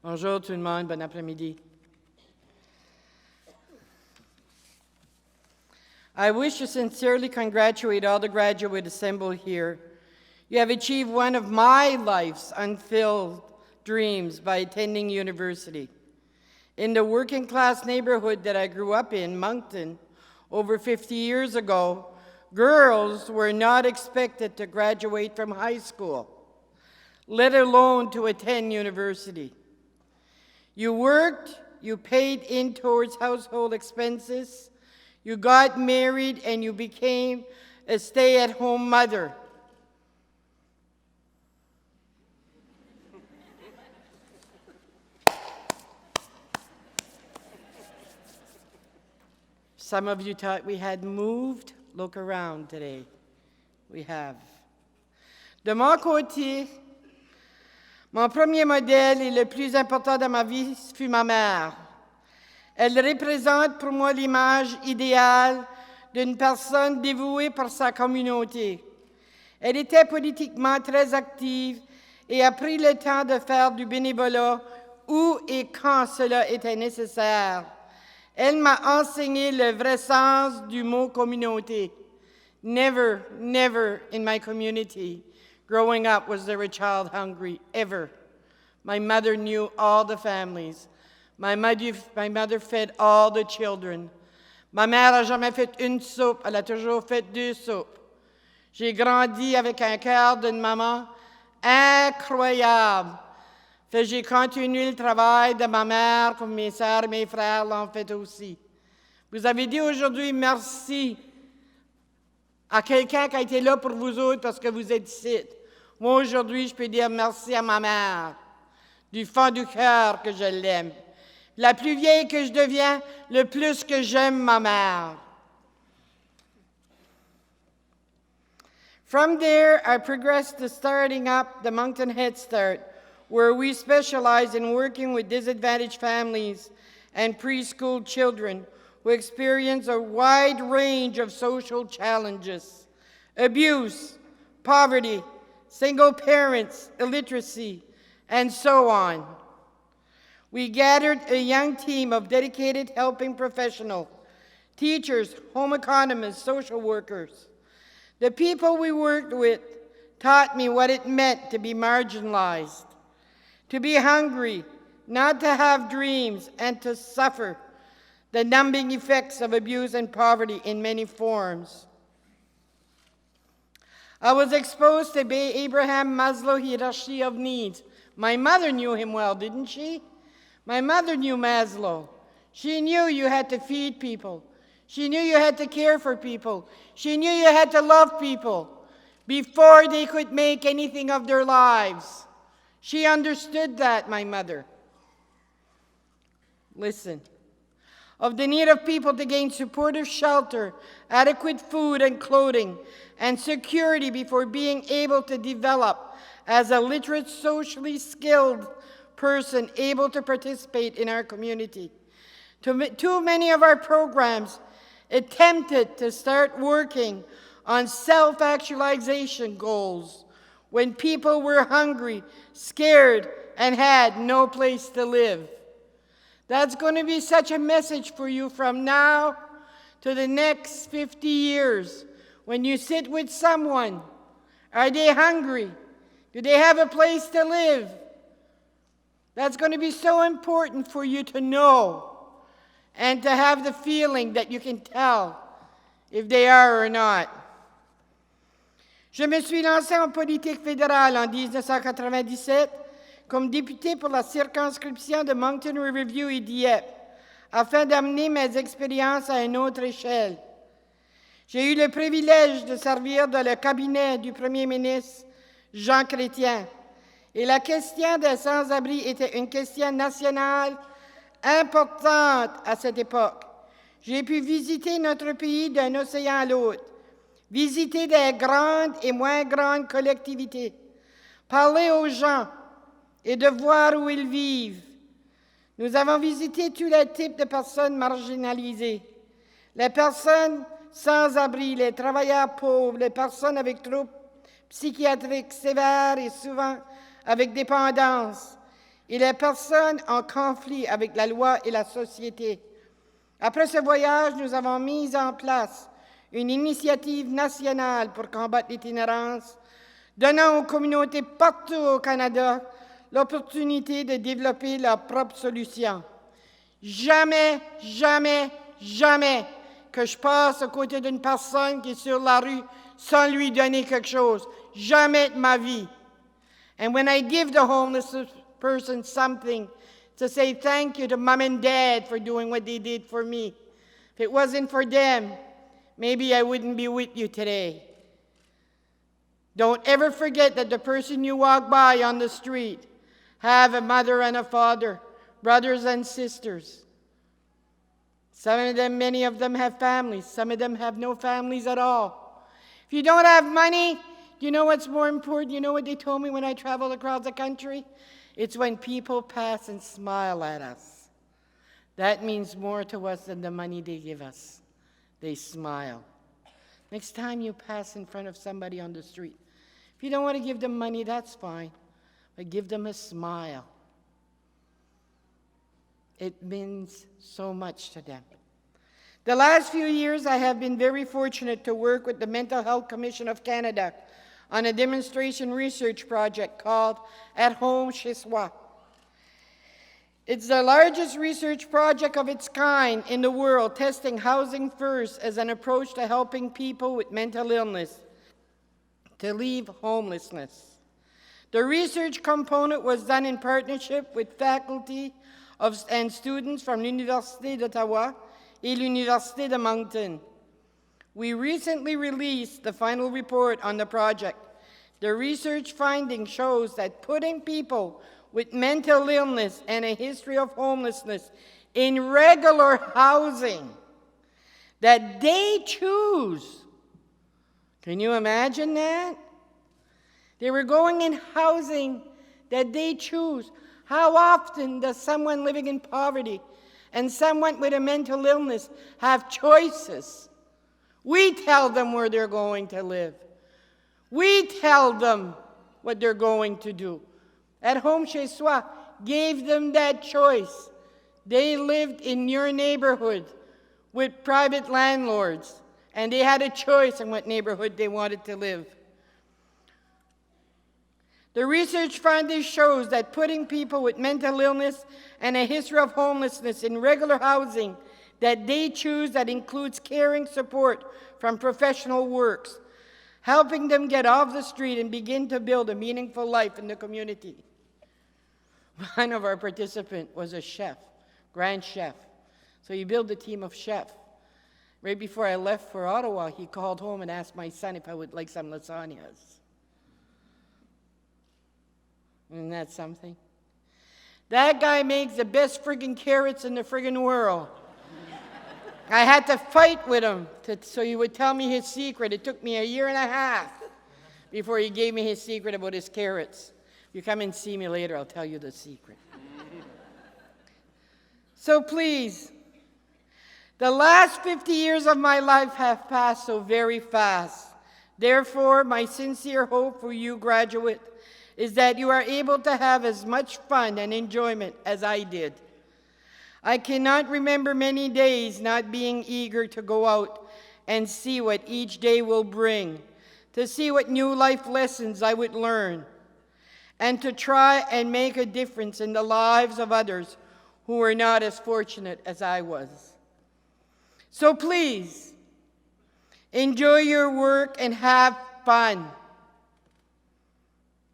Bonjour tout le monde, bon après-midi. I wish to sincerely congratulate all the graduates assembled here. You have achieved one of my life's unfulfilled dreams by attending university. In the working class neighborhood that I grew up in, Moncton, over 50 years ago, girls were not expected to graduate from high school, let alone to attend university. You worked, you paid in towards household expenses, you got married, and you became a stay-at-home mother. Some of you thought we had moved. Look around today. We have. De mon côté, mon premier modèle et le plus important dans ma vie fut ma mère. Elle représente pour moi l'image idéale d'une personne dévouée par sa communauté. Elle était politiquement très active et a pris le temps de faire du bénévolat où et quand cela était nécessaire. Elle m'a enseigné le vrai sens du mot communauté. Never, never in my community growing up was there a child hungry, ever. My mother knew all the families. My mother fed all the children. Ma mère n'a jamais fait une soupe, elle a toujours fait 2 soupes. J'ai grandi avec un cœur d'une maman incroyable. J'ai continué le travail de ma mère comme mes sœurs et mes frères l'ont fait aussi. Vous avez dit aujourd'hui merci à quelqu'un qui a été là pour vous autres parce que vous êtes ici. Moi, aujourd'hui, je peux dire merci à ma mère, du fond du cœur que je l'aime. La plus vieille que je deviens, le plus que j'aime ma mère. From there, I progressed to starting up the Moncton Head Start, where we specialize in working with disadvantaged families and preschool children who experience a wide range of social challenges: abuse, poverty, single parents, illiteracy, and so on. We gathered a young team of dedicated helping professionals, teachers, home economists, social workers. The people we worked with taught me what it meant to be marginalized, to be hungry, not to have dreams, and to suffer the numbing effects of abuse and poverty in many forms. I was exposed to Abraham Maslow's hierarchy of needs. My mother knew him well, didn't she? My mother knew Maslow. She knew you had to feed people. She knew you had to care for people. She knew you had to love people before they could make anything of their lives. She understood that, my mother. Listen. Of the need of people to gain supportive shelter, adequate food and clothing, and security before being able to develop as a literate, socially skilled person able to participate in our community. Too many of our programs attempted to start working on self-actualization goals when people were hungry, scared, and had no place to live. That's going to be such a message for you from now to the next 50 years. When you sit with someone, are they hungry? Do they have a place to live? That's going to be so important for you to know and to have the feeling that you can tell if they are or not. Je me suis lancée en politique fédérale en 1997 comme députée pour la circonscription de Moncton Riverview et Dieppe, afin d'amener mes expériences à une autre échelle. J'ai eu le privilège de servir dans le cabinet du Premier ministre Jean Chrétien, et la question des sans-abri était une question nationale importante à cette époque. J'ai pu visiter notre pays d'un océan à l'autre, visiter des grandes et moins grandes collectivités, parler aux gens et de voir où ils vivent. Nous avons visité tous les types de personnes marginalisées, les personnes sans abri, les travailleurs pauvres, les personnes avec troubles psychiatriques sévères et souvent avec dépendance, et les personnes en conflit avec la loi et la société. Après ce voyage, nous avons mis en place une initiative nationale pour combattre l'itinérance, donnant aux communautés partout au Canada l'opportunité de développer leurs propres solutions. Jamais, jamais, jamais que je passe à côté d'une personne qui est sur la rue sans lui donner quelque chose. Jamais de ma vie. And when I give the homeless person something, to say thank you to mom and dad for doing what they did for me. If it wasn't for them, maybe I wouldn't be with you today. Don't ever forget that the person you walk by on the street have a mother and a father, brothers and sisters. Some of them, many of them have families. Some of them have no families at all. If you don't have money, you know what's more important? You know what they told me when I traveled across the country? It's when people pass and smile at us. That means more to us than the money they give us. They smile. Next time you pass in front of somebody on the street, if you don't want to give them money, that's fine, but give them a smile. It means so much to them. The last few years, I have been very fortunate to work with the Mental Health Commission of Canada on a demonstration research project called At Home Chez Soi. It's the largest research project of its kind in the world, testing housing first as an approach to helping people with mental illness to leave homelessness. The research component was done in partnership with faculty and students from l'Université d'Ottawa et l'Université de Moncton. We recently released the final report on the project. The research finding shows that putting people with mental illness and a history of homelessness in regular housing that they choose. Can you imagine that? They were going in housing that they choose. How often does someone living in poverty and someone with a mental illness have choices? We tell them where they're going to live. We tell them what they're going to do. At Home Chez Soi gave them that choice. They lived in your neighborhood with private landlords, and they had a choice in what neighborhood they wanted to live. The research finding shows that putting people with mental illness and a history of homelessness in regular housing that they choose, that includes caring support from professional works, helping them get off the street and begin to build a meaningful life in the community. One of our participants was a chef, grand chef. So he built a team of chefs. Right before I left for Ottawa, he called home and asked my son if I would like some lasagnas. Isn't that something? That guy makes the best friggin' carrots in the friggin' world. I had to fight with him so he would tell me his secret. It took me 1.5 years before he gave me his secret about his carrots. You come and see me later, I'll tell you the secret. So please, the last 50 years of my life have passed so very fast. Therefore, my sincere hope for you graduate is that you are able to have as much fun and enjoyment as I did. I cannot remember many days not being eager to go out and see what each day will bring, to see what new life lessons I would learn, and to try and make a difference in the lives of others who were not as fortunate as I was. So please, enjoy your work and have fun.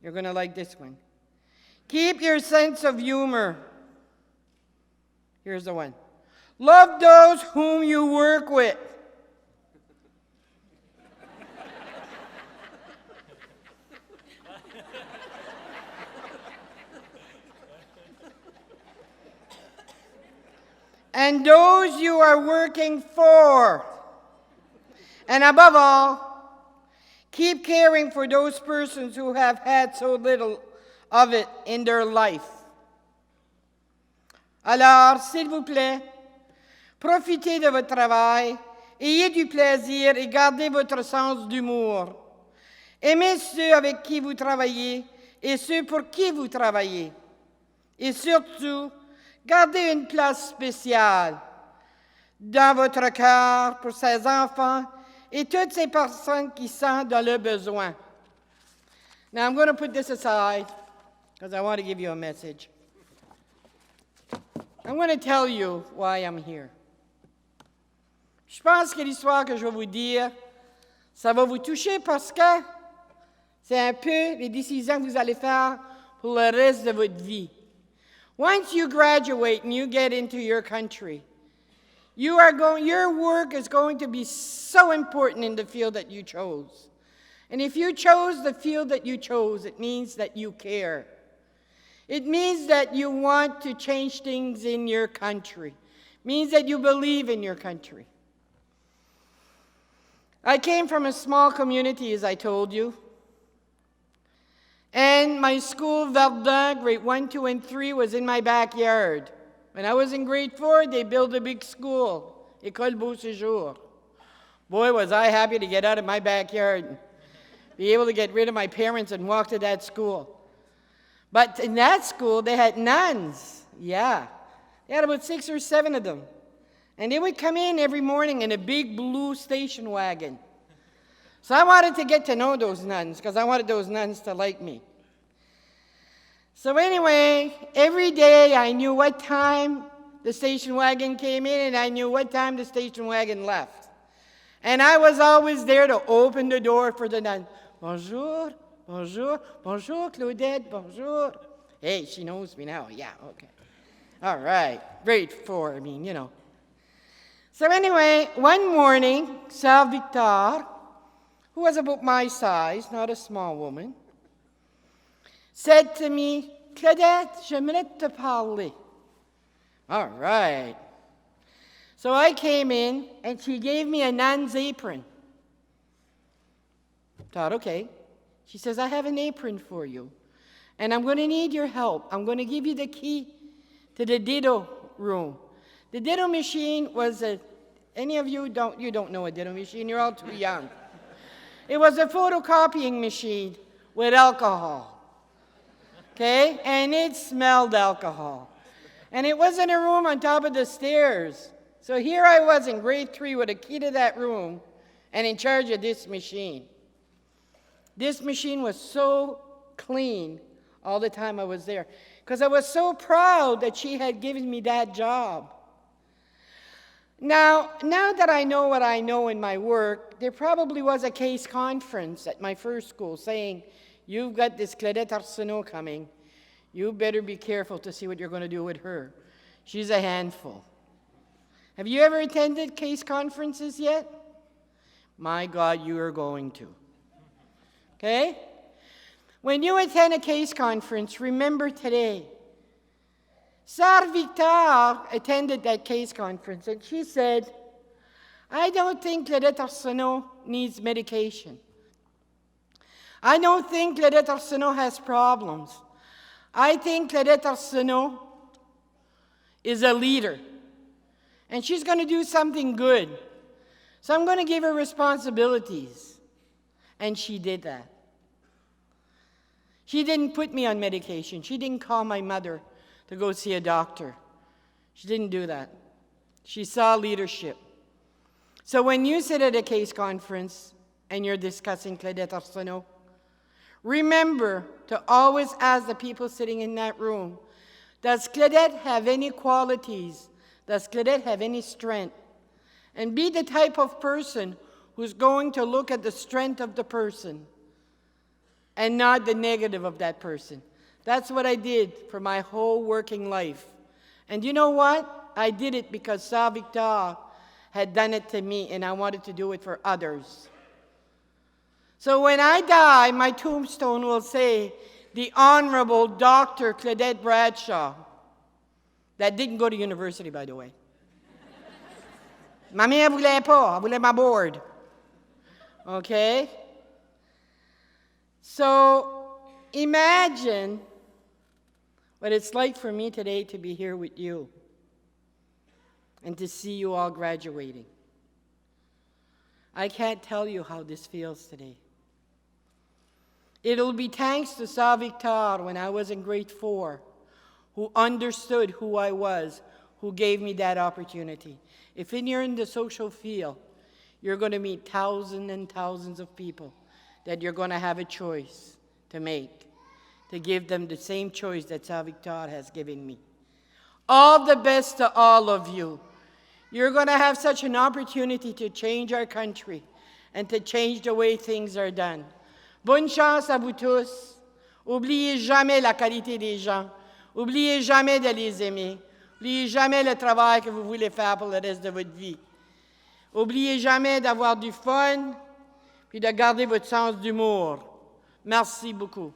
You're going to like this one. Keep your sense of humor. Here's the one. Love those whom you work with. And those you are working for. And above all, keep caring for those persons who have had so little of it in their life. Alors, s'il vous plaît, profitez de votre travail, ayez du plaisir et gardez votre sens d'humour. Aimez ceux avec qui vous travaillez et ceux pour qui vous travaillez. Et surtout, gardez une place spéciale dans votre cœur pour ces enfants et toutes ces personnes qui sont dans le besoin. Now, I'm going to put this aside because I want to give you a message. I'm going to tell you why I'm here. Je pense que l'histoire que je vais vous dire, ça va vous toucher parce que c'est un peu les décisions que vous allez faire pour le reste de votre vie. Once you graduate and you get into your country, your work is going to be so important in the field that you chose. And if you chose the field that you chose, it means that you care. It means that you want to change things in your country. It means that you believe in your country. I came from a small community, as I told you. And my school, Verdun, grade 1, 2, and 3, was in my backyard. When I was in grade 4, they built a big school, École Beau Séjour. Boy, was I happy to get out of my backyard, be able to get rid of my parents and walk to that school. But in that school, they had nuns. Yeah. They had about 6 or 7 of them. And they would come in every morning in a big blue station wagon. So I wanted to get to know those nuns because I wanted those nuns to like me. So anyway, every day I knew what time the station wagon came in and I knew what time the station wagon left. And I was always there to open the door for the nun. Bonjour, bonjour, bonjour, Claudette, bonjour. Hey, she knows me now. Yeah, okay. All right, grade 4, you know. So anyway, one morning, Sœur Victor, who was about my size, not a small woman, said to me, Claudette, j'aimerais te parler. All right. So I came in, and she gave me a nun's apron. Thought, okay. She says, I have an apron for you, and I'm going to need your help. I'm going to give you the key to the ditto room. The ditto machine was any of you don't know a ditto machine, you're all too young. It was a photocopying machine with alcohol, okay? And it smelled alcohol. And it was in a room on top of the stairs. So here I was in grade 3 with a key to that room and in charge of this machine. This machine was so clean all the time I was there because I was so proud that she had given me that job. Now that I know what I know in my work, there probably was a case conference at my first school saying, you've got this Claudette Arsenault coming. You better be careful to see what you're going to do with her. She's a handful. Have you ever attended case conferences yet? My God, you are going to. Okay? When you attend a case conference, remember today, Sœur Victor attended that case conference, and she said, I don't think Claudette Arsenault needs medication. I don't think Claudette Arsenault has problems. I think Claudette Arsenault is a leader, and she's going to do something good. So I'm going to give her responsibilities. And she did that. She didn't put me on medication. She didn't call my mother to go see a doctor. She didn't do that. She saw leadership. So when you sit at a case conference and you're discussing Claudette Arsenault, remember to always ask the people sitting in that room, does Claudette have any qualities? Does Claudette have any strength? And be the type of person who's going to look at the strength of the person and not the negative of that person. That's what I did for my whole working life. And you know what? I did it because Sœur Victor had done it to me, and I wanted to do it for others. So when I die, my tombstone will say, the Honourable Dr. Claudette Bradshaw. That didn't go to university, by the way. Ma mère voulait pas, elle voulait ma board. Okay? So imagine what it's like for me today to be here with you and to see you all graduating. I can't tell you how this feels today. It'll be thanks to Sœur Victor when I was in grade 4, who understood who I was, who gave me that opportunity. If you're in the social field, you're going to meet thousands and thousands of people that you're going to have a choice to make, to give them the same choice that Sir Victor has given me. All the best to all of you. You're going to have such an opportunity to change our country and to change the way things are done. Bonne chance à vous tous. Oubliez jamais la qualité des gens. Oubliez jamais de les aimer. Oubliez jamais le travail que vous voulez faire pour le reste de votre vie. Oubliez jamais d'avoir du fun puis de garder votre sens d'humour. Merci beaucoup.